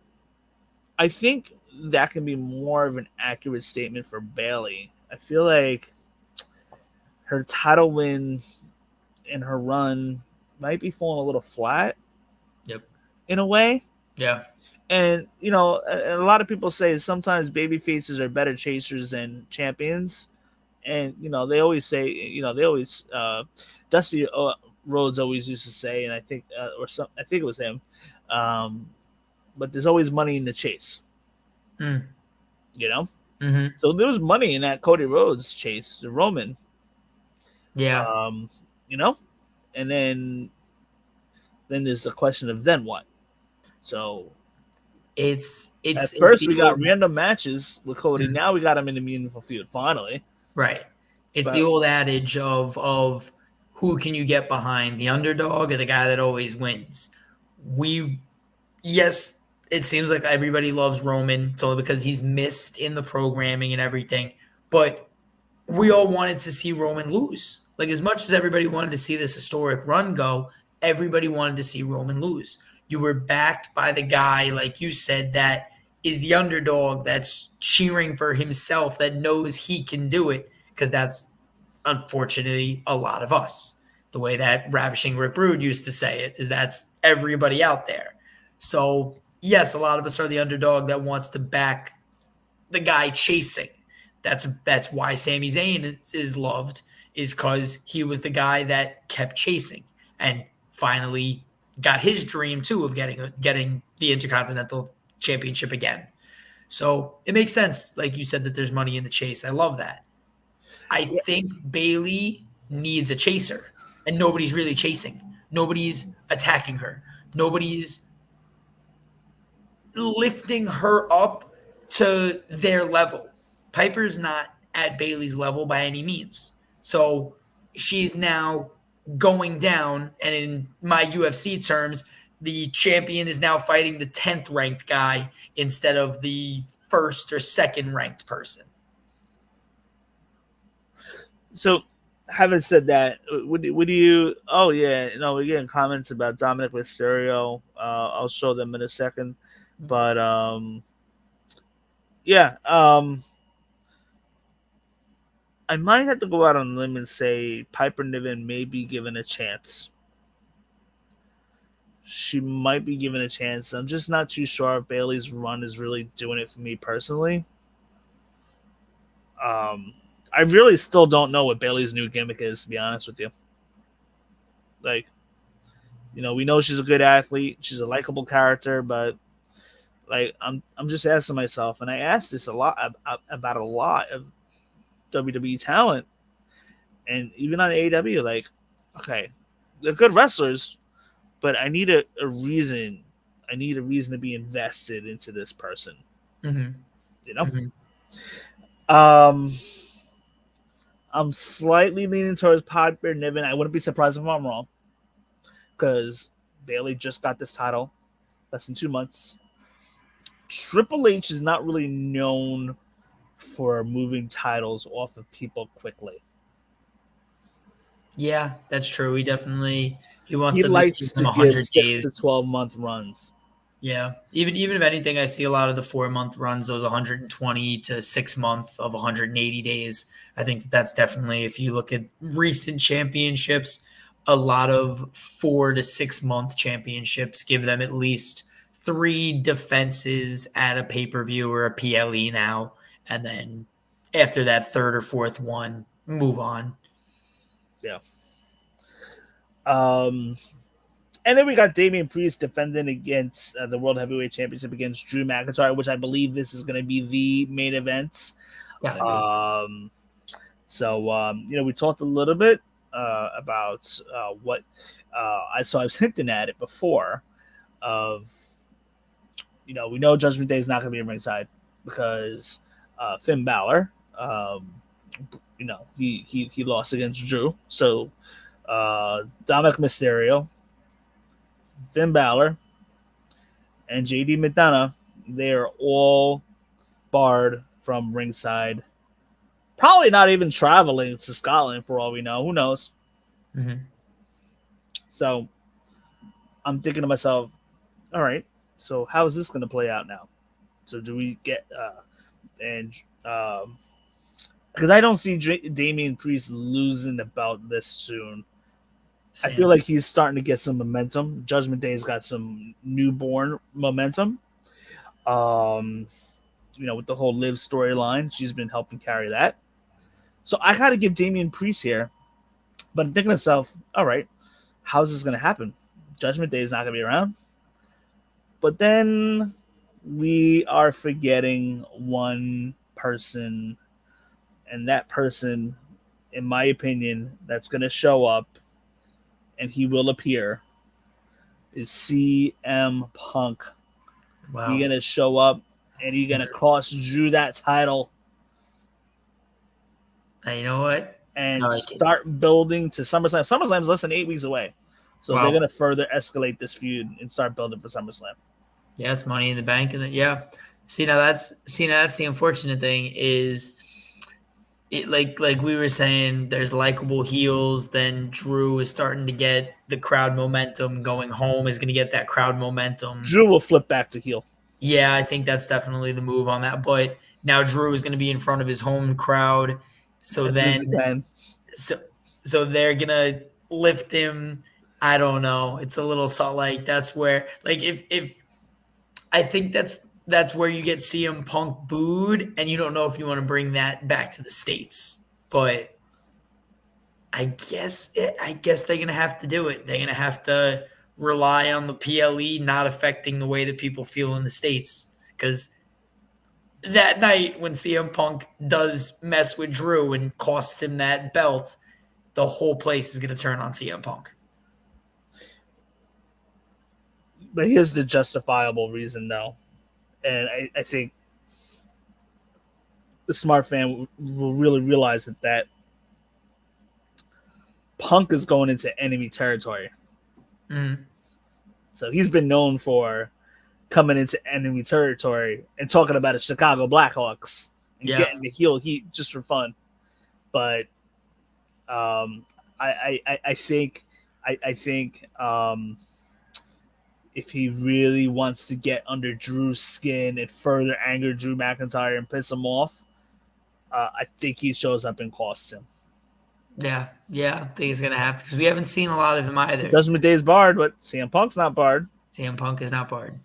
I think that can be more of an accurate statement for Bayley. I feel like her title win and her run might be falling a little flat. Yep. In a way. Yeah. And, a lot of people say sometimes baby faces are better chasers than champions. And, they always say, Dusty Rhodes always used to say, and I think, I think it was him, but there's always money in the chase. Mm-hmm. So there was money in that Cody Rhodes chase, the Roman. Yeah. And then there's the question of then what. So it's at first we got random matches with Cody. Mm-hmm. Now we got him in a meaningful feud finally. Right. It's the old adage of who can you get behind, the underdog or the guy that always wins. Yes. It seems like everybody loves Roman. It's only because he's missed in the programming and everything. But we all wanted to see Roman lose. Like, as much as everybody wanted to see this historic run go, everybody wanted to see Roman lose. You were backed by the guy, like you said, that is the underdog, that's cheering for himself, that knows he can do it. Because that's, unfortunately, a lot of us. The way that Ravishing Rick Rude used to say it is that's everybody out there. So yes, a lot of us are the underdog that wants to back the guy chasing. That's why Sami Zayn is loved, is because he was the guy that kept chasing and finally got his dream too of getting the Intercontinental Championship again. So it makes sense, like you said, that there's money in the chase. I love that. I think Bayley needs a chaser, and nobody's really chasing. Nobody's attacking her. Nobody's lifting her up to their level. Piper's not at Bayley's level by any means. So she's now going down, and in my UFC terms, the champion is now fighting the 10th ranked guy instead of the first or second ranked person. So having said that, would you? Oh yeah, we're getting comments about Dominic Mysterio. I'll show them in a second, but yeah, I might have to go out on a limb and say Piper Niven may be given a chance. She might be given a chance. I'm just not too sure if Bayley's run is really doing it for me personally. I really still don't know what Bayley's new gimmick is, to be honest with you. Like, we know she's a good athlete, she's a likable character, but like, I'm just asking myself, and I asked this a lot about a lot of WWE talent, and even on AEW, like, okay, they're good wrestlers, but I need a reason. I need a reason to be invested into this person. Mm-hmm. I'm slightly leaning towards Piper Niven. I wouldn't be surprised if I'm wrong, because Bayley just got this title less than 2 months. Triple H is not really known for moving titles off of people quickly. Yeah, that's true. He wants He to likes give them to give 100 6 days. to 12-month runs. Yeah, even if anything, I see a lot of the 4-month runs, those 120 to 6 month of 180 days. I think that's definitely, if you look at recent championships, a lot of 4 to 6 month championships give them at least 3 defenses at a pay-per-view or a PLE now, and then after that third or fourth one, move on. Yeah. And then we got Damian Priest defending against the World Heavyweight Championship against Drew McIntyre, which I believe this is going to be the main event. So we talked a little bit about what I was hinting at it before. We know Judgment Day is not going to be in ringside because Finn Balor, he lost against Drew. So Dominic Mysterio, Finn Balor, and JD McDonough, they are all barred from ringside. Probably not even traveling to Scotland for all we know. Who knows? Mm-hmm. So I'm thinking to myself, all right, so how is this going to play out now? So do we get because I don't see Damian Priest losing the belt this soon. I feel like he's starting to get some momentum. Judgment Day's got some newborn momentum. With the whole Liv storyline, she's been helping carry that. So I got to give Damian Priest here. But I'm thinking to myself, all right, how's this going to happen? Judgment Day is not going to be around. But then we are forgetting one person. And that person, in my opinion, that's going to show up and he will appear, is CM Punk. Wow. He's going to show up and he's going to cost Drew that title. You know what? And start building to SummerSlam. SummerSlam is less than 8 weeks away. So they're going to further escalate this feud and start building for SummerSlam. Yeah, it's Money in the Bank. And yeah. See, now that's the unfortunate thing is, it, like we were saying, there's likable heels. Then Drew is starting to get the crowd momentum. Going home is going to get that crowd momentum. Drew will flip back to heel. Yeah, I think that's definitely the move on that. But now Drew is going to be in front of his home crowd. So then, so they're going to lift him. I don't know. It's a little like that's where, like, if I think that's where you get CM Punk booed, and you don't know if you want to bring that back to the States. But I guess they're going to have to do it. They're going to have to rely on the PLE not affecting the way that people feel in the States. Because that night when CM Punk does mess with Drew and costs him that belt, the whole place is going to turn on CM Punk. But here's the justifiable reason, though. And I think the smart fan will really realize that Punk is going into enemy territory. Mm-hmm. So he's been known for coming into enemy territory and talking about the Chicago Blackhawks and getting the heel heat just for fun. But I think I think if he really wants to get under Drew's skin and further anger Drew McIntyre and piss him off, I think he shows up and costs him. Yeah, I think he's gonna have to because we haven't seen a lot of him either. It doesn't with Dave's barred, but CM Punk's not barred. CM Punk is not barred,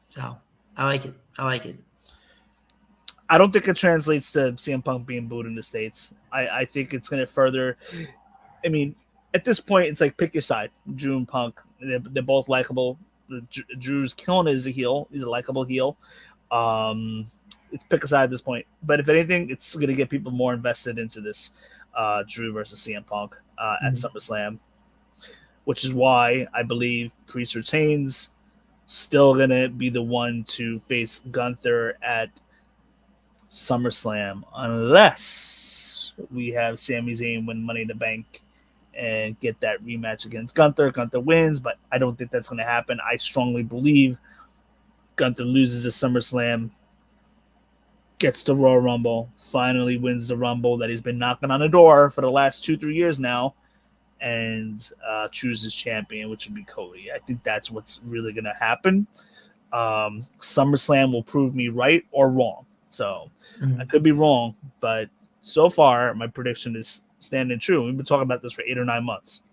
so I like it. I don't think it translates to CM Punk being booed in the States. I think it's going to further. I mean, at this point, it's like pick your side. Drew and Punk, they're both likable. Drew's killing it as a heel. He's a likable heel. It's pick a side at this point. But if anything, it's going to get people more invested into this Drew versus CM Punk at SummerSlam, which is why I believe Priest retains. Still going to be the one to face Gunther at SummerSlam unless we have Sami Zayn win Money in the Bank and get that rematch against Gunther. Gunther wins, but I don't think that's going to happen. I strongly believe Gunther loses at SummerSlam, gets the Royal Rumble, finally wins the Rumble that he's been knocking on the door for the last 2-3 years now, and chooses champion, which would be Cody. I think that's what's really going to happen. SummerSlam will prove me right or wrong. So I could be wrong, but so far my prediction is standing true. We've been talking about this for 8 or 9 months.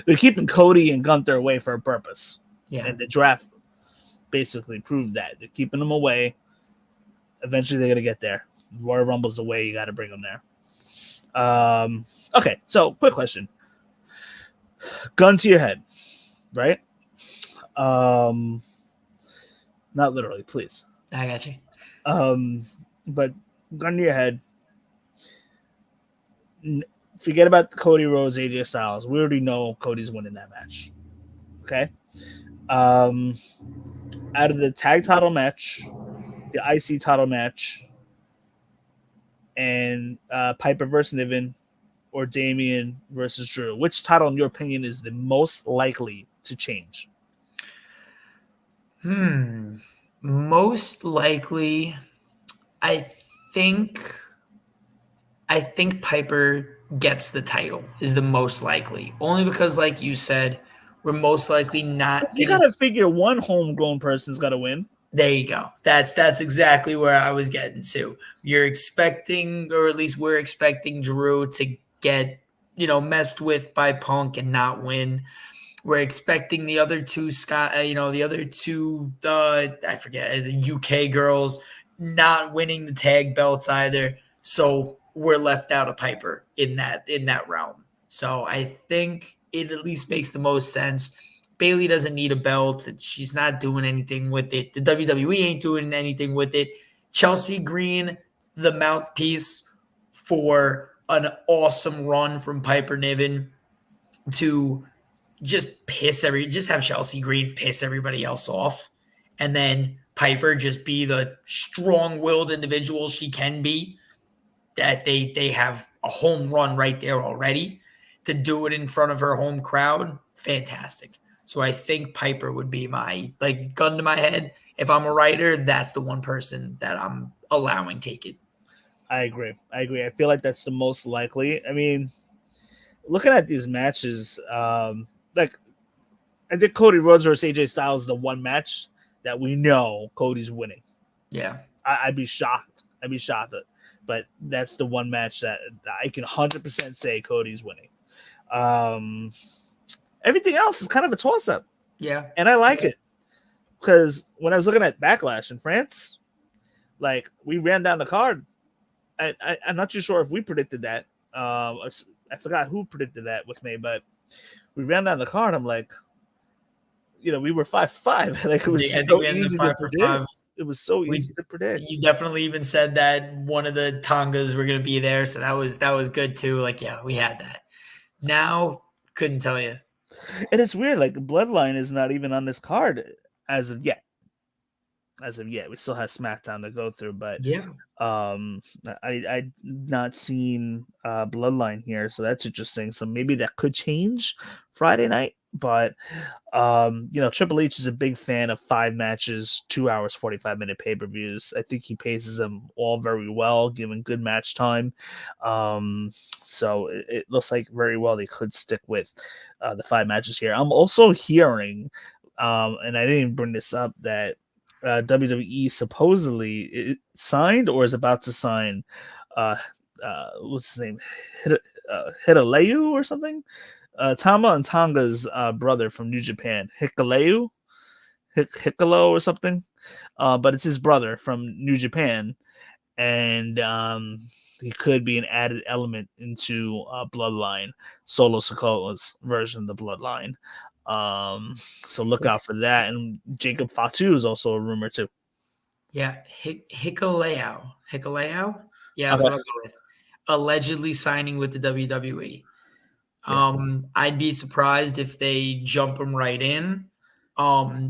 They're keeping Cody and Gunther away for a purpose. Yeah. And the draft basically proved that. They're keeping them away. Eventually they're going to get there. Royal Rumble's the way you got to bring them there. Okay, so quick question. Gun to your head, right? Not literally, please. I got you. But gun to your head. Forget about the Cody Rhodes, AJ Styles. We already know Cody's winning that match. Okay. Out of the tag title match, the IC title match, and Piper versus Niven, or Damian versus Drew, which title, in your opinion, is the most likely to change? Most likely, I think Piper gets the title is the most likely. Only because, like you said, we're most likely not. You got to figure one homegrown person's got to win. There you go. That's exactly where I was getting to. You're expecting, or at least we're expecting, Drew to get, messed with by Punk and not win. We're expecting the other two I forget, the UK girls not winning the tag belts either. So we're left out of Piper in that realm. So I think it at least makes the most sense. Bayley doesn't need a belt. She's not doing anything with it. The WWE ain't doing anything with it. Chelsea Green, the mouthpiece for an awesome run from Piper Niven to just have Chelsea Green piss everybody else off. And then Piper just be the strong-willed individual she can be, that they have a home run right there already. To do it in front of her home crowd, fantastic. So I think Piper would be my, gun to my head. If I'm a writer, that's the one person that I'm allowing take it. I agree. I feel like that's the most likely. I mean, looking at these matches, I think Cody Rhodes versus AJ Styles is the one match that we know Cody's winning. Yeah. I'd be shocked. But that's the one match that I can 100% say Cody's winning. Everything else is kind of a toss-up. Yeah. And I like it. Because when I was looking at Backlash in France, we ran down the card. I'm not too sure if we predicted that. I forgot who predicted that with me, but we ran down the card. I'm like, we were 5-5. It was so easy to predict. It was so easy to predict. You definitely even said that one of the Tongas were going to be there, so that was good too. We had that. Now, couldn't tell you. And it's weird. Bloodline is not even on this card as of yet. We still have SmackDown to go through, but yeah, I not seen Bloodline here, so that's interesting. So maybe that could change Friday night. But Triple H is a big fan of 5 matches, 2 hours 45-minute pay-per-views. I think he paces them all very well, given good match time. So it looks like very well they could stick with the 5 matches here. I'm also hearing, and I didn't even bring this up, that WWE supposedly signed or is about to sign what's his name, Hikuleo or something. Tama and Tonga's brother from New Japan, Hikuleo or something. But it's his brother from New Japan, and he could be an added element into Bloodline, Solo Sikoa's version of the Bloodline. So look out for that. And Jacob Fatu is also a rumor too. Yeah, Hikuleo. Yeah, that's Okay. what I'll go with. Allegedly signing with the WWE. I'd be surprised if they jump him right in.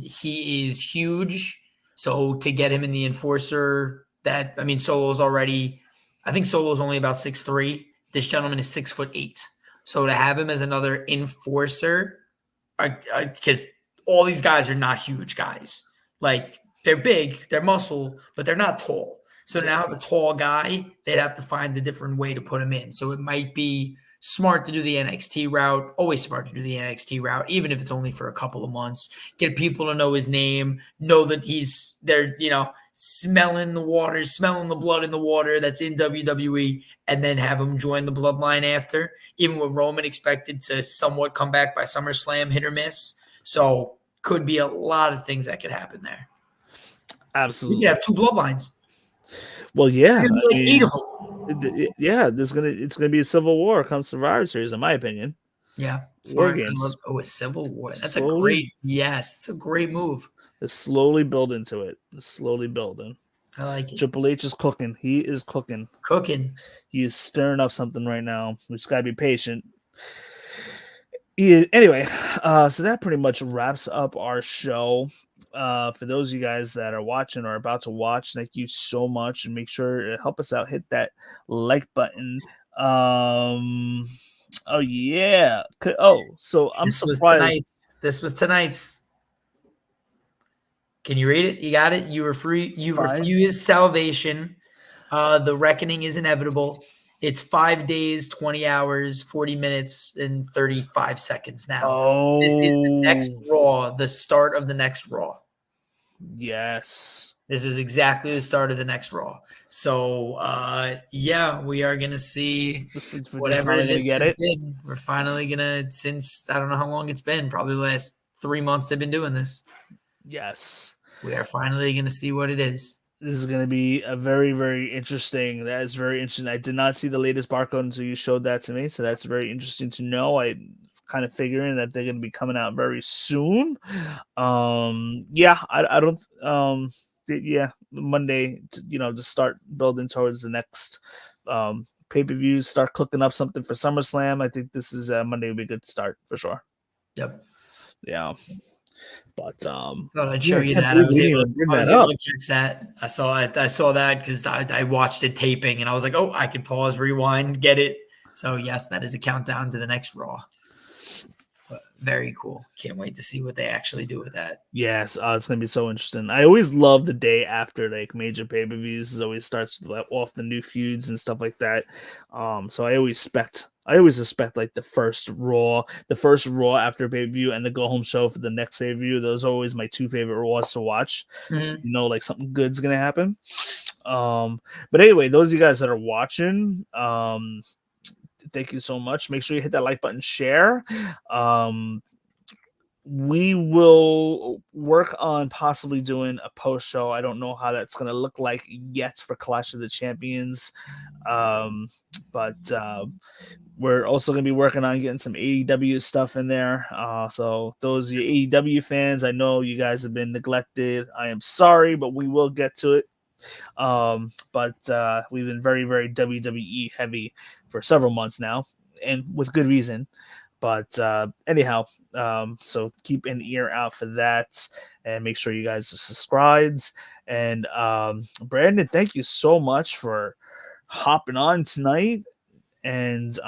He is huge, so to get him in the enforcer, Solo's already. I think Solo's only about 6'3". This gentleman is 6'8". So to have him as another enforcer, because all these guys are not huge guys. Like they're big, they're muscle, but they're not tall. So to now have a tall guy, they'd have to find a different way to put him in. So it might be smart to do the NXT route. Always smart to do the NXT route, even if it's only for a couple of months. Get people to know his name, know that he's there, smelling the water, smelling the blood in the water that's in WWE, and then have him join the bloodline after. Even with Roman expected to somewhat come back by SummerSlam, hit or miss. So could be a lot of things that could happen there. Absolutely. You could have 2 bloodlines. Well, yeah. It's gonna be 8 of them. Yeah, it's gonna be a civil war come Survivor Series, in my opinion. Yeah, War games. A civil war. That's Slowly, it's a great move. They slowly build into it. They're slowly building. I like it. Triple H is cooking. He is cooking. He is stirring up something right now. We just gotta be patient. Anyway, so that pretty much wraps up our show. For those of you guys that are watching or about to watch, thank you so much, and make sure to help us out. Hit that like button. Oh yeah. So I'm surprised. This was tonight's. Can you read it? You got it. You refuse salvation. The reckoning is inevitable. It's 5 days, 20 hours, 40 minutes, and 35 seconds now. Oh, this is the next Raw, the start of the next Raw. Yes. This is exactly the start of the next Raw. So, we are going to see whatever this has been. We're finally going to, since I don't know how long it's been, probably the last 3 months they've been doing this. Yes. We are finally going to see what it is. This is going to be a very, very interesting. That is very interesting. I did not see the latest barcode until you showed that to me, so that's very interesting to know. I kind of figuring that they're going to be coming out very soon. I don't. Monday. To start building towards the next pay-per-views. Start cooking up something for SummerSlam. I think this is Monday would be a good start for sure. Yep. Yeah. But thought I'd show you that. I was able to catch that. I saw that because I watched it taping and I was like, oh, I could pause, rewind, get it. So yes, that is a countdown to the next Raw. But very cool. Can't wait to see what they actually do with that. Yes, it's gonna be so interesting. I always love the day after like major pay-per-views. It always starts to let off the new feuds and stuff like that. So I always expect like the first Raw after pay-per-view and the go home show for the next pay-per-view. Those are always my 2 favorite Raws to watch. Mm-hmm. Like something good's gonna happen. But anyway, those of you guys that are watching, thank you so much. Make sure you hit that like button, share. We will work on possibly doing a post show. I don't know how that's going to look like yet for Clash of the Champions. But we're also going to be working on getting some AEW stuff in there. So those of you AEW fans, I know you guys have been neglected. I am sorry, but we will get to it. But we've been very, very WWE heavy for several months now, and with good reason. But anyhow, so keep an ear out for that, and make sure you guys are subscribed. And Brandon, thank you so much for hopping on tonight. And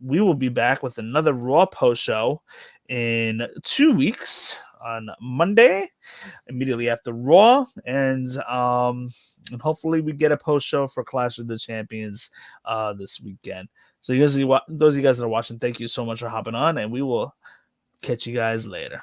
we will be back with another Raw post show in 2 weeks on Monday, immediately after Raw, and hopefully we get a post show for Clash of the Champions this weekend. So those of you guys that are watching, thank you so much for hopping on, and we will catch you guys later.